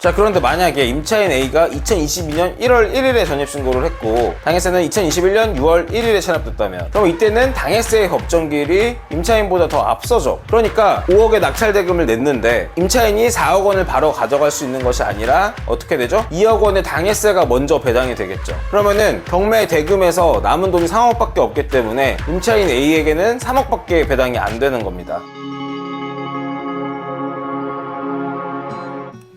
자, 그런데 만약에 임차인 A가 2022년 1월 1일에 전입신고를 했고 당해세는 2021년 6월 1일에 체납됐다면, 그럼 이때는 당해세의 법정기일이 임차인보다 더 앞서죠. 그러니까 5억의 낙찰대금을 냈는데 임차인이 4억 원을 바로 가져갈 수 있는 것이 아니라 어떻게 되죠? 2억 원의 당해세가 먼저 배당이 되겠죠. 그러면은 경매 대금에서 남은 돈이 3억밖에 없기 때문에 임차인 A에게는 3억밖에 배당이 안 되는 겁니다.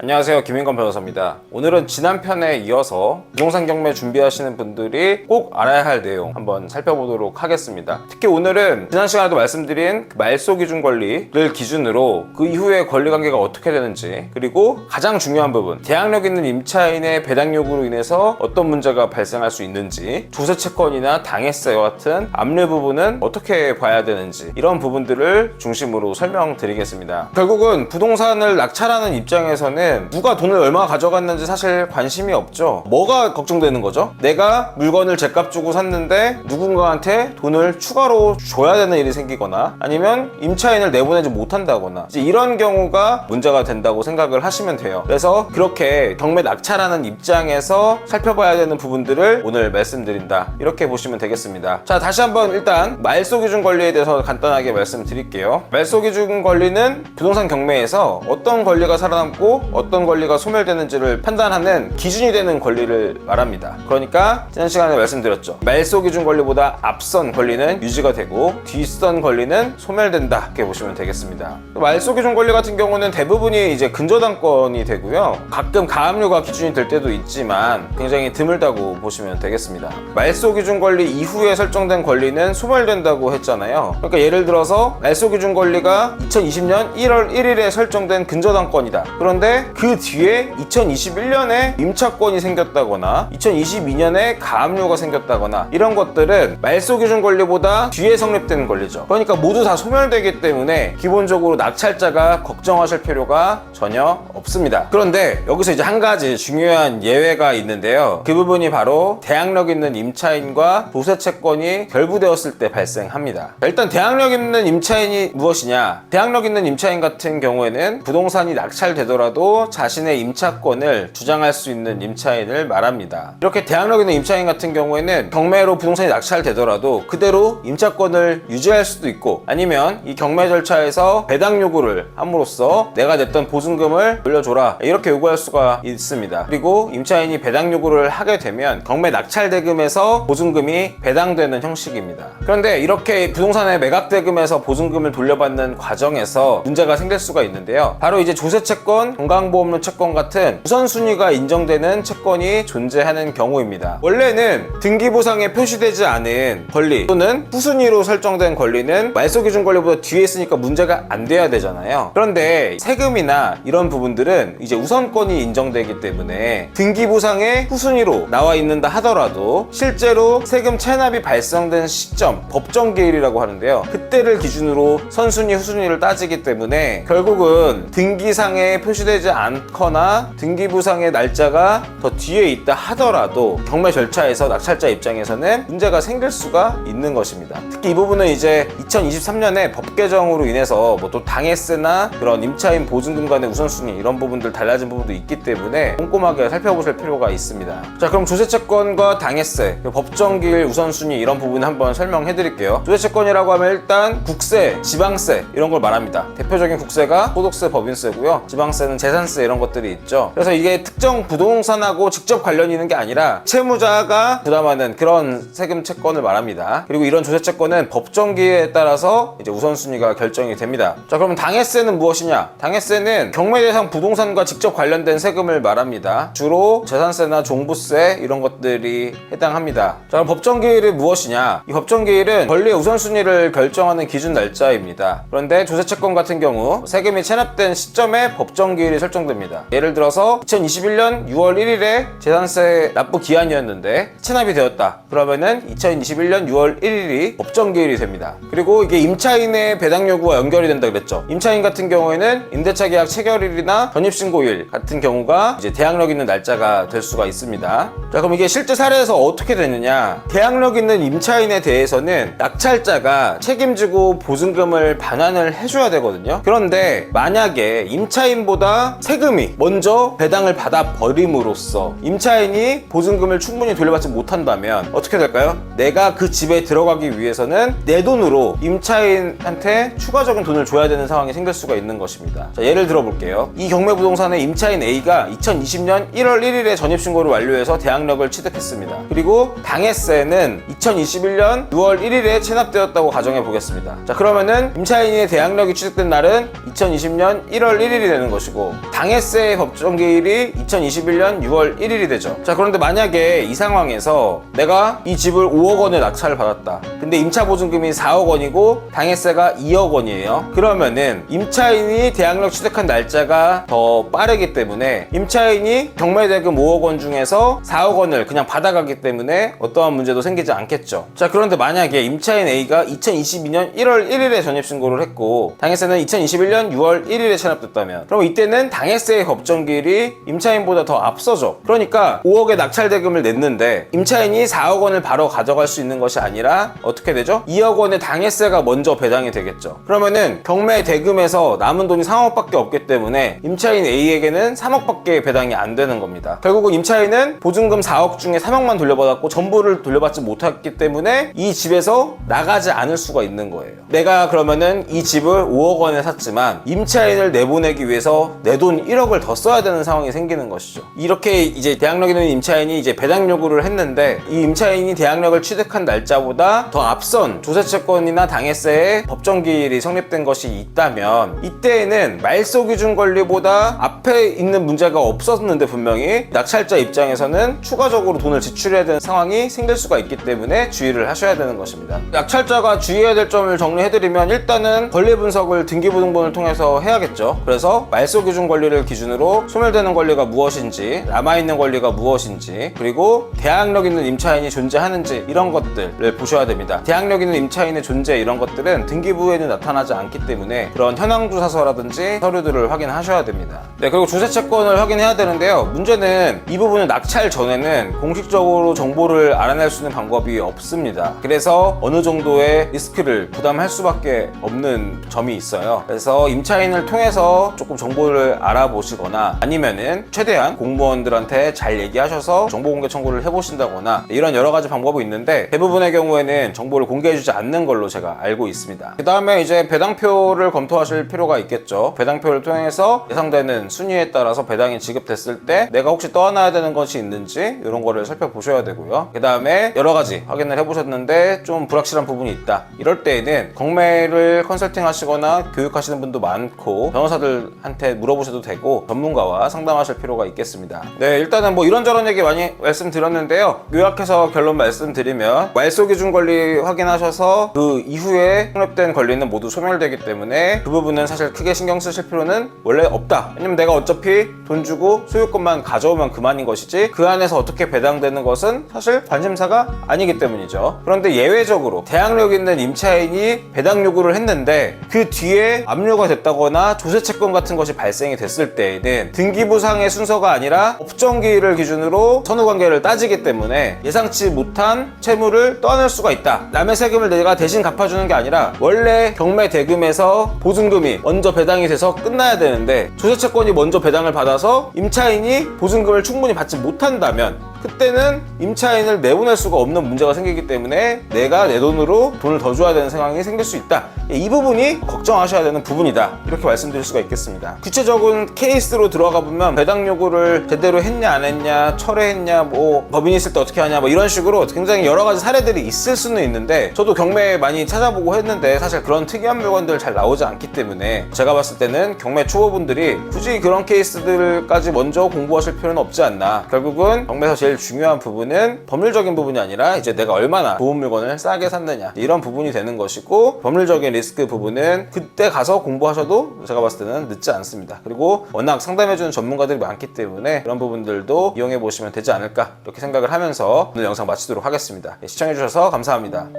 안녕하세요, 김인건 변호사입니다. 오늘은 지난 편에 이어서 부동산 경매 준비하시는 분들이 꼭 알아야 할 내용 한번 살펴보도록 하겠습니다. 특히 오늘은 지난 시간에도 말씀드린 말소기준 권리를 기준으로 그 이후에 권리관계가 어떻게 되는지, 그리고 가장 중요한 부분, 대항력 있는 임차인의 배당 요구로 인해서 어떤 문제가 발생할 수 있는지, 조세채권이나 당해세와 같은 압류 부분은 어떻게 봐야 되는지, 이런 부분들을 중심으로 설명드리겠습니다. 결국은 부동산을 낙찰하는 입장에서는 누가 돈을 얼마 가져갔는지 사실 관심이 없죠. 뭐가 걱정되는 거죠? 내가 물건을 제값 주고 샀는데 누군가한테 돈을 추가로 줘야 되는 일이 생기거나, 아니면 임차인을 내보내지 못한다거나, 이제 이런 경우가 문제가 된다고 생각을 하시면 돼요. 그래서 그렇게 경매 낙찰하는 입장에서 살펴봐야 되는 부분들을 오늘 말씀드린다, 이렇게 보시면 되겠습니다. 자, 다시 한번 일단 말소기준 권리에 대해서 간단하게 말씀드릴게요. 말소기준 권리는 부동산 경매에서 어떤 권리가 살아남고 어떤 권리가 소멸되는지를 판단하는 기준이 되는 권리를 말합니다. 그러니까 지난 시간에 말씀드렸죠. 말소기준 권리보다 앞선 권리는 유지가 되고 뒤선 권리는 소멸된다, 이렇게 보시면 되겠습니다. 말소기준 권리 같은 경우는 대부분이 이제 근저당권이 되고요. 가끔 가압류가 기준이 될 때도 있지만 굉장히 드물다고 보시면 되겠습니다. 말소기준 권리 이후에 설정된 권리는 소멸된다고 했잖아요. 그러니까 예를 들어서 말소기준 권리가 2020년 1월 1일에 설정된 근저당권이다. 그런데 그 뒤에 2021년에 임차권이 생겼다거나 2022년에 가압류가 생겼다거나, 이런 것들은 말소기준 권리보다 뒤에 성립된 권리죠. 그러니까 모두 다 소멸되기 때문에 기본적으로 낙찰자가 걱정하실 필요가 전혀 없습니다. 그런데 여기서 이제 한 가지 중요한 예외가 있는데요. 그 부분이 바로 대항력 있는 임차인과 조세채권이 결부되었을 때 발생합니다. 일단 대항력 있는 임차인이 무엇이냐? 대항력 있는 임차인 같은 경우에는 부동산이 낙찰되더라도 자신의 임차권을 주장할 수 있는 임차인을 말합니다. 이렇게 대항력 있는 임차인 같은 경우에는 경매로 부동산이 낙찰되더라도 그대로 임차권을 유지할 수도 있고, 아니면 이 경매 절차에서 배당 요구를 함으로써 내가 냈던 보증금을 돌려줘라, 이렇게 요구할 수가 있습니다. 그리고 임차인이 배당 요구를 하게 되면 경매 낙찰 대금에서 보증금이 배당되는 형식입니다. 그런데 이렇게 부동산의 매각 대금에서 보증금을 돌려받는 과정에서 문제가 생길 수가 있는데요. 바로 이제 조세채권, 건강보험료 채권 같은 우선순위가 인정되는 채권이 존재하는 경우입니다. 원래는 등기부상에 표시되지 않은 권리 또는 후순위로 설정된 권리는 말소기준 권리보다 뒤에 있으니까 문제가 안 돼야 되잖아요. 그런데 세금이나 이런 부분들은 이제 우선권이 인정되기 때문에 등기부상에 후순위로 나와 있는다 하더라도 실제로 세금 체납이 발생된 시점, 법정기일이라고 하는데요. 그때를 기준으로 선순위, 후순위를 따지기 때문에 결국은 등기상에 표시되지 않거나 등기부상의 날짜가 더 뒤에 있다 하더라도 경매 절차에서 낙찰자 입장에서는 문제가 생길 수가 있는 것입니다. 특히 이 부분은 이제 2023년에 법 개정으로 인해서 뭐 또 당해세나 그런 임차인 보증금 간의 우선순위, 이런 부분들 달라진 부분도 있기 때문에 꼼꼼하게 살펴보실 필요가 있습니다. 자, 그럼 조세채권과 당해세, 법정기일 우선순위, 이런 부분 한번 설명해 드릴게요. 조세채권이라고 하면 일단 국세, 지방세, 이런 걸 말합니다. 대표적인 국세가 소득세, 법인세고요. 지방세는 재산세, 이런 것들이 있죠. 그래서 이게 특정 부동산하고 직접 관련이 있는 게 아니라 채무자가 부담하는 그런 세금 채권을 말합니다. 그리고 이런 조세채권은 법정기일에 따라서 이제 우선순위가 결정이 됩니다. 자, 그럼 당해세는 무엇이냐? 당해세는 경매 대상 부동산과 직접 관련된 세금을 말합니다. 주로 재산세나 종부세, 이런 것들이 해당합니다. 자, 그럼 법정기일은 무엇이냐? 이 법정기일은 권리의 우선순위를 결정하는 기준 날짜입니다. 그런데 조세채권 같은 경우 세금이 체납된 시점에 법정기일이 설정됩니다. 예를 들어서 2021년 6월 1일에 재산세 납부 기한이었는데 체납이 되었다. 그러면은 2021년 6월 1일이 법정기일이 됩니다. 그리고 이게 임차인의 배당 요구와 연결이 된다 그랬죠. 임차인 같은 경우에는 임대차 계약 체결일이나 전입신고일 같은 경우가 이제 대항력 있는 날짜가 될 수가 있습니다. 자, 그럼 이게 실제 사례에서 어떻게 되느냐? 대항력 있는 임차인에 대해서는 낙찰자가 책임지고 보증금을 반환을 해줘야 되거든요. 그런데 만약에 임차인보다 세금이 먼저 배당을 받아 버림으로써 임차인이 보증금을 충분히 돌려받지 못한다면 어떻게 될까요? 내가 그 집에 들어가기 위해서는 내 돈으로 임차인한테 추가적인 돈을 줘야 되는 상황이 생길 수가 있는 것입니다. 자, 예를 들어 볼게요. 이 경매부동산의 임차인 A가 2020년 1월 1일에 전입신고를 완료해서 대항력을 취득했습니다. 그리고 당해세는 2021년 6월 1일에 체납되었다고 가정해 보겠습니다. 자, 그러면은 임차인의 대항력이 취득된 날은 2020년 1월 1일이 되는 것이고 당해세의 법정기일이 2021년 6월 1일이 되죠. 자, 그런데 만약에 이 상황에서 내가 이 집을 5억 원에 낙찰을 받았다. 근데 임차 보증금이 4억 원이고 당해세가 2억 원이에요. 그러면은 임차인이 대항력 취득한 날짜가 더 빠르기 때문에 임차인이 경매대금 5억 원 중에서 4억 원을 그냥 받아가기 때문에 어떠한 문제도 생기지 않겠죠. 자, 그런데 만약에 임차인 A가 2022년 1월 1일에 전입신고를 했고 당해세는 2021년 6월 1일에 체납됐다면 그럼 이때는 당해세의 법정기일이 임차인보다 더 앞서죠. 그러니까 5억의 낙찰대금을 냈는데 임차인이 4억 원을 바로 가져갈 수 있는 것이 아니라 어떻게 되죠? 2억 원의 당해세가 먼저 배당이 되겠죠. 그러면은 경매 대금에서 남은 돈이 3억밖에 없기 때문에 임차인 A에게는 3억밖에 배당이 안 되는 겁니다. 결국은 임차인은 보증금 4억 중에 3억만 돌려받았고 전부를 돌려받지 못했기 때문에 이 집에서 나가지 않을 수가 있는 거예요. 내가 그러면은 이 집을 5억 원에 샀지만 임차인을 내보내기 위해서 내 돈 1억을 더 써야 되는 상황이 생기는 것이죠. 이렇게 이제 대항력 있는 임차인이 이제 배당 요구를 했는데 이 임차인이 대항력을 취득한 날짜보다 더 앞선 조세채권이나 당해세의 법정기일이 성립된 것이 있다면 이때에는 말소기준 권리보다 앞에 있는 문제가 없었는데 분명히 낙찰자 입장에서는 추가적으로 돈을 지출해야 되는 상황이 생길 수가 있기 때문에 주의를 하셔야 되는 것입니다. 낙찰자가 주의해야 될 점을 정리해드리면 일단은 권리 분석을 등기부등본을 통해서 해야겠죠. 그래서 말소기준 권리를 기준으로 소멸되는 권리가 무엇인지 남아있는 권리가 무엇인지 그리고 대항력 있는 임차인이 존재하는지 이런 것들을 보셔야 됩니다. 대항력 있는 임차인의 존재 이런 것들은 등기부에는 나타나지 않기 때문에 그런 현황조사서라든지 서류들을 확인하셔야 됩니다. 네, 그리고 조세채권을 확인해야 되는데요. 문제는 이 부분은 낙찰 전에는 공식적으로 정보를 알아낼 수 있는 방법이 없습니다. 그래서 어느 정도의 리스크를 부담할 수밖에 없는 점이 있어요. 그래서 임차인을 통해서 조금 정보를 알아보시거나 아니면은 최대한 공무원들한테 잘 얘기하셔서 정보공개 청구를 해보신다거나 이런 여러 가지 방법이 있는데 대부분의 경우에는 정보를 공개해주지 않는 걸로 제가 알고 있습니다. 그 다음에 이제 배당표를 검토하실 필요가 있겠죠. 배당표를 통해서 예상되는 순위에 따라서 배당이 지급됐을 때 내가 혹시 떠안아야 되는 것이 있는지 이런 거를 살펴보셔야 되고요. 그 다음에 여러 가지 확인을 해보셨는데 좀 불확실한 부분이 있다. 이럴 때에는 경매를 컨설팅 하시거나 교육하시는 분도 많고 변호사들한테 물어보셔도 되고 전문가와 상담하실 필요가 있겠습니다. 네, 일단은 뭐 이런저런 얘기 많이 말씀드렸는데요. 요약해서 결론 말씀드리면 말소기준 권리 확인하셔서 그 이후에 성립된 권리는 모두 소멸되기 때문에 그 부분은 사실 크게 신경 쓰실 필요는 원래 없다. 왜냐면 내가 어차피 돈 주고 소유권만 가져오면 그만인 것이지 그 안에서 어떻게 배당되는 것은 사실 관심사가 아니기 때문이죠. 그런데 예외적으로 대항력 있는 임차인이 배당 요구를 했는데 그 뒤에 압류가 됐다거나 조세채권 같은 것이 발생이 됐을 때에는 등기부상의 순서가 아니라 법정기일을 기준으로 선후관계를 따지기 때문에 예상치 못한 채무를 떠안을 수가 있다. 남의 세금을 내가 대신 갚아주는 게 아니라 원래 경매 대금에서 보증금이 먼저 배당이 돼서 끝나야 되는데 조세채권이 먼저 배당을 받아서 임차인이 보증금을 충분히 받지 못한다면 그때는 임차인을 내보낼 수가 없는 문제가 생기기 때문에 내가 내 돈으로 돈을 더 줘야 되는 상황이 생길 수 있다. 이 부분이 걱정하셔야 되는 부분이다. 이렇게 말씀드릴 수가 있겠습니다. 구체적인 케이스로 들어가 보면 배당 요구를 제대로 했냐 안 했냐, 철회했냐, 뭐 법인이 있을 때 어떻게 하냐, 뭐 이런 식으로 굉장히 여러 가지 사례들이 있을 수는 있는데 저도 경매 많이 찾아보고 했는데 사실 그런 특이한 물건들 잘 나오지 않기 때문에 제가 봤을 때는 경매 초보분들이 굳이 그런 케이스들까지 먼저 공부하실 필요는 없지 않나. 결국은 경매에서 제일 중요한 부분은 법률적인 부분이 아니라 이제 내가 얼마나 좋은 물건을 싸게 샀느냐 이런 부분이 되는 것이고 법률적인 리스크 부분은 그때 가서 공부하셔도 제가 봤을 때는 늦지 않습니다. 그리고 워낙 상담해주는 전문가들이 많기 때문에 그런 부분들도 이용해 보시면 되지 않을까 이렇게 생각을 하면서 오늘 영상 마치도록 하겠습니다. 시청해주셔서 감사합니다.